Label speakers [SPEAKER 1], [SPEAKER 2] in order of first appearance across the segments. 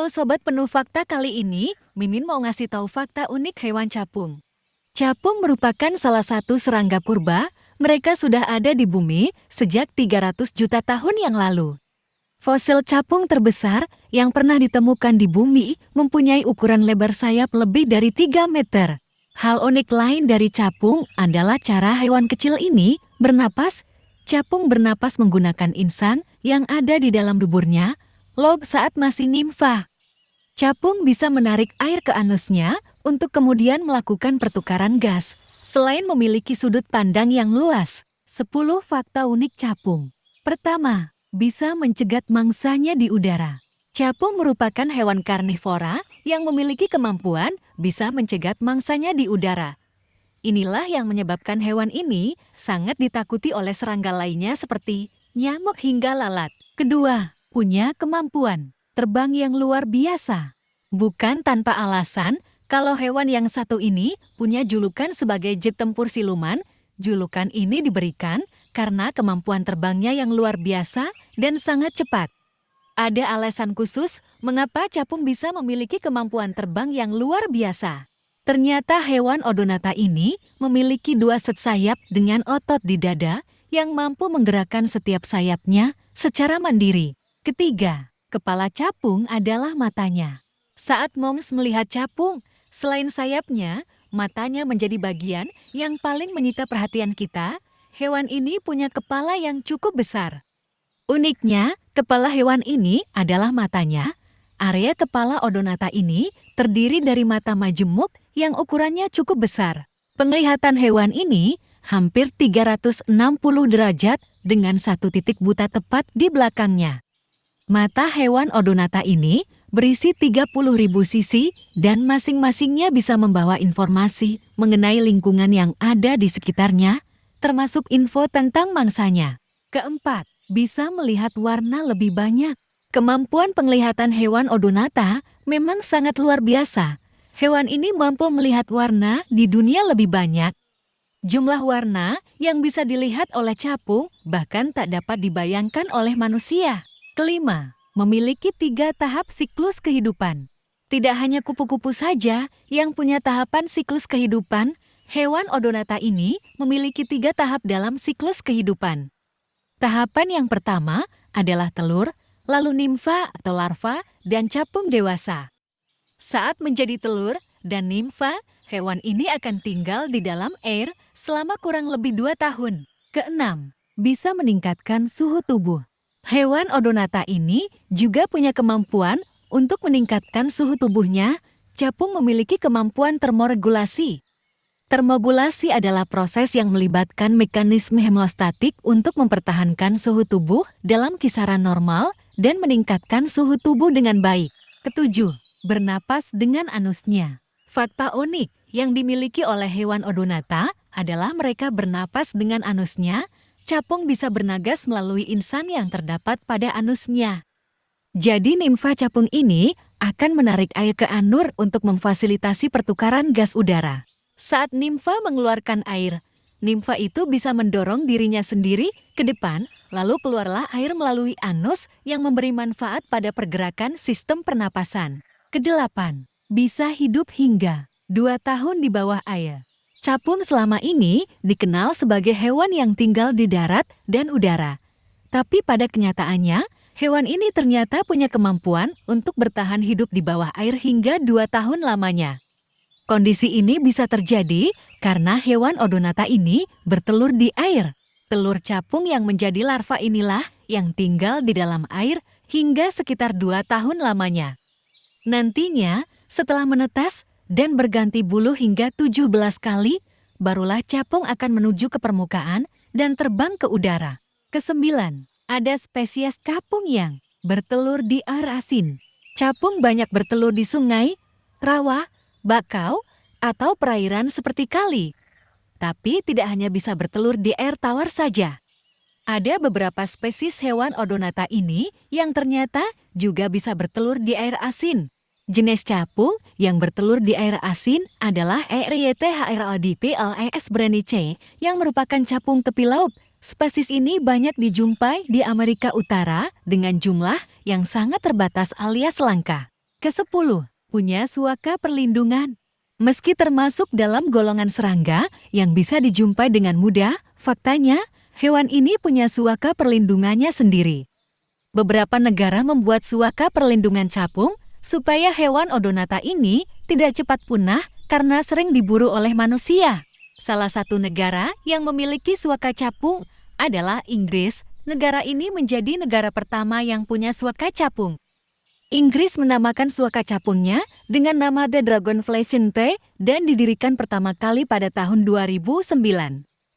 [SPEAKER 1] Halo Sobat Penuh Fakta, kali ini Mimin mau ngasih tahu fakta unik hewan capung. Capung merupakan salah satu serangga purba, mereka sudah ada di bumi sejak 300 juta tahun yang lalu. Fosil capung terbesar yang pernah ditemukan di bumi mempunyai ukuran lebar sayap lebih dari 3 meter. Hal unik lain dari capung adalah cara hewan kecil ini bernapas. Capung bernapas menggunakan insan yang ada di dalam duburnya, lob saat masih nimfa. Capung bisa menarik air ke anusnya untuk kemudian melakukan pertukaran gas. Selain memiliki sudut pandang yang luas, 10 fakta unik capung. Pertama, bisa mencegat mangsanya di udara. Capung merupakan hewan karnivora yang memiliki kemampuan bisa mencegat mangsanya di udara. Inilah yang menyebabkan hewan ini sangat ditakuti oleh serangga lainnya seperti nyamuk hingga lalat. Kedua, punya kemampuan terbang yang luar biasa. Bukan tanpa alasan, kalau hewan yang satu ini punya julukan sebagai jet tempur siluman, julukan ini diberikan karena kemampuan terbangnya yang luar biasa dan sangat cepat. Ada alasan khusus mengapa capung bisa memiliki kemampuan terbang yang luar biasa. Ternyata hewan Odonata ini memiliki 2 set sayap dengan otot di dada yang mampu menggerakkan setiap sayapnya secara mandiri. Ketiga, kepala capung adalah matanya. Saat moms melihat capung, selain sayapnya, matanya menjadi bagian yang paling menyita perhatian kita. Hewan ini punya kepala yang cukup besar. Uniknya, kepala hewan ini adalah matanya. Area kepala Odonata ini terdiri dari mata majemuk yang ukurannya cukup besar. Penglihatan hewan ini hampir 360 derajat dengan satu titik buta tepat di belakangnya. Mata hewan Odonata ini berisi 30.000 sisi dan masing-masingnya bisa membawa informasi mengenai lingkungan yang ada di sekitarnya, termasuk info tentang mangsanya. Keempat, bisa melihat warna lebih banyak. Kemampuan penglihatan hewan Odonata memang sangat luar biasa. Hewan ini mampu melihat warna di dunia lebih banyak. Jumlah warna yang bisa dilihat oleh capung bahkan tak dapat dibayangkan oleh manusia. Kelima, memiliki 3 tahap siklus kehidupan. Tidak hanya kupu-kupu saja yang punya tahapan siklus kehidupan, hewan Odonata ini memiliki 3 tahap dalam siklus kehidupan. Tahapan yang pertama adalah telur, lalu nimfa atau larva, dan capung dewasa. Saat menjadi telur dan nimfa, hewan ini akan tinggal di dalam air selama kurang lebih 2 tahun. Keenam, bisa meningkatkan suhu tubuh. Hewan Odonata ini juga punya kemampuan untuk meningkatkan suhu tubuhnya. Capung memiliki kemampuan termoregulasi. Termogulasi adalah proses yang melibatkan mekanisme hemostatik untuk mempertahankan suhu tubuh dalam kisaran normal dan meningkatkan suhu tubuh dengan baik. Ketujuh, bernapas dengan anusnya. Fakta unik yang dimiliki oleh hewan Odonata adalah mereka bernapas dengan anusnya. Capung bisa bernagas melalui insan yang terdapat pada anusnya. Jadi nimfa capung ini akan menarik air ke anur untuk memfasilitasi pertukaran gas udara. Saat nimfa mengeluarkan air, nimfa itu bisa mendorong dirinya sendiri ke depan, lalu keluarlah air melalui anus yang memberi manfaat pada pergerakan sistem pernapasan. Kedelapan, bisa hidup hingga 2 tahun di bawah air. Capung selama ini dikenal sebagai hewan yang tinggal di darat dan udara. Tapi pada kenyataannya, hewan ini ternyata punya kemampuan untuk bertahan hidup di bawah air hingga 2 tahun lamanya. Kondisi ini bisa terjadi karena hewan Odonata ini bertelur di air. Telur capung yang menjadi larva inilah yang tinggal di dalam air hingga sekitar 2 tahun lamanya. Nantinya, setelah menetas dan berganti bulu hingga 17 kali, barulah capung akan menuju ke permukaan dan terbang ke udara. Kesembilan, ada spesies capung yang bertelur di air asin. Capung banyak bertelur di sungai, rawa, bakau, atau perairan seperti kali. Tapi tidak hanya bisa bertelur di air tawar saja. Ada beberapa spesies hewan Odonata ini yang ternyata juga bisa bertelur di air asin. Jenis capung yang bertelur di air asin adalah Erythraeodyples brenice yang merupakan capung tepi laut. Spesies ini banyak dijumpai di Amerika Utara dengan jumlah yang sangat terbatas alias langka. Ke-10, punya suaka perlindungan. Meski termasuk dalam golongan serangga yang bisa dijumpai dengan mudah, faktanya hewan ini punya suaka perlindungannya sendiri. Beberapa negara membuat suaka perlindungan capung supaya hewan odonata ini tidak cepat punah karena sering diburu oleh manusia. Salah satu negara yang memiliki suaka capung adalah Inggris. Negara ini menjadi negara pertama yang punya suaka capung. Inggris menamakan suaka capungnya dengan nama The Dragonfly Finte dan didirikan pertama kali pada tahun 2009.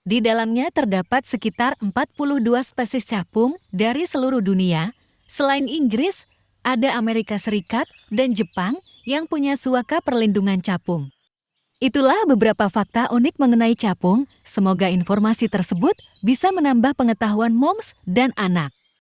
[SPEAKER 1] Di dalamnya terdapat sekitar 42 spesies capung dari seluruh dunia. Selain Inggris, ada Amerika Serikat dan Jepang yang punya suaka perlindungan capung. Itulah beberapa fakta unik mengenai capung. Semoga informasi tersebut bisa menambah pengetahuan moms dan anak.